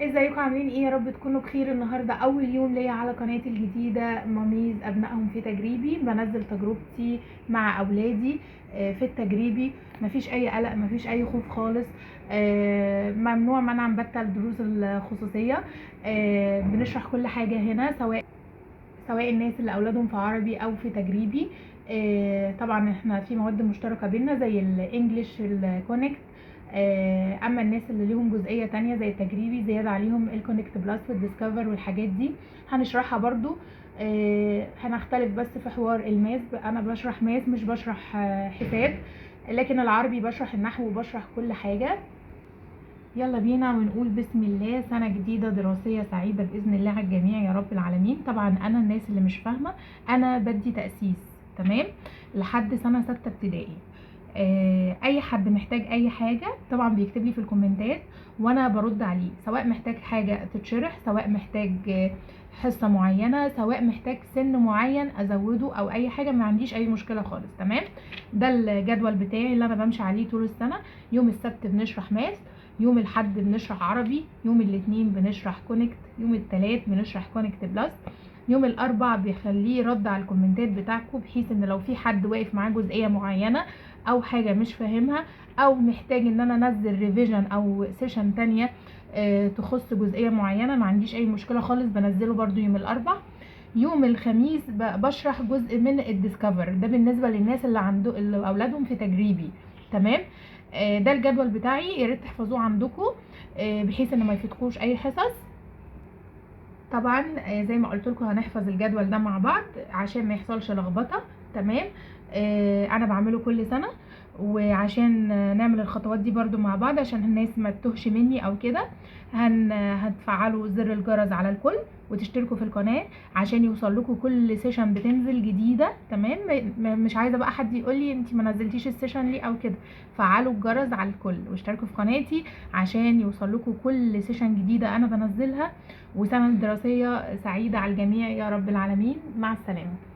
ازيكم عاملين ايه؟ يا رب تكونوا بخير. النهارده اول يوم ليا على قناتي الجديده ماميز ابنائهم في تجريبي. بنزل تجربتي مع اولادي في التجريبي. مفيش اي قلق، مفيش اي خوف خالص. ممنوع منعا باتا الدروس الخصوصيه. بنشرح كل حاجه هنا، سواء الناس اللي اولادهم في عربي او في تجريبي. طبعا احنا في مواد مشتركه بينا زي الانجليش الكونكت. اما الناس اللي ليهم جزئيه تانية زي التجريبي زياده عليهم الكونكت بلس والديسكفر والحاجات دي هنشرحها برضو. هنختلف بس في حوار الماس، انا بشرح ماس مش بشرح حساب، لكن العربي بشرح النحو وبشرح كل حاجه. يلا بينا ونقول بسم الله. سنة جديدة دراسية سعيدة بإذن الله على الجميع يا رب العالمين. طبعا أنا الناس اللي مش فاهمة، أنا بدي تأسيس تمام لحد سنة 6 ابتدائي. أي حد محتاج أي حاجة طبعا بيكتب لي في الكومنتات وأنا برد عليه، سواء محتاج حاجة تتشرح، سواء محتاج حصة معينة، سواء محتاج سن معين أزوده أو أي حاجة، ما عنديش أي مشكلة خالص. تمام، ده الجدول بتاعي اللي أنا بمشي عليه طول السنة. يوم السبت بنشرح ماس، يوم الحد بنشرح عربي، يوم الاثنين بنشرح كونكت، يوم الثلاث بنشرح كونكت بلس، يوم الاربع بيخليه رد على الكومنتات بتاعكم، بحيث ان لو في حد واقف معاه جزئيه معينه او حاجه مش فاهمها او محتاج ان انا انزل ريفيجن او سيشن تانية تخص جزئيه معينه، ما عنديش اي مشكله خالص، بنزله برضو يوم الاربع. يوم الخميس بشرح جزء من الديسكفر، ده بالنسبه للناس اللي اولادهم في تجريبي. تمام، ده الجدول بتاعي، يا ريت تحفظوه عندكم بحيث ان ما يفوتكوش اي حصص. طبعا زي ما قلت لكم هنحفظ الجدول ده مع بعض عشان ما يحصلش لخبطه. تمام، انا بعمله كل سنه، وعشان نعمل الخطوات دي برضو مع بعض عشان الناس ما تتوهش مني او كده، هتفعلوا زر الجرس على الكل وتشتركوا في القناه عشان يوصل لكم كل سيشن بتنزل جديده. تمام، مش عايزه بقى حد يقول لي انت ما نزلتيش السيشن ليه او كده. فعلوا الجرس على الكل واشتركوا في قناتي عشان يوصل لكم كل سيشن جديده انا بنزلها. وسنه دراسيه سعيده على الجميع يا رب العالمين. مع السلامه.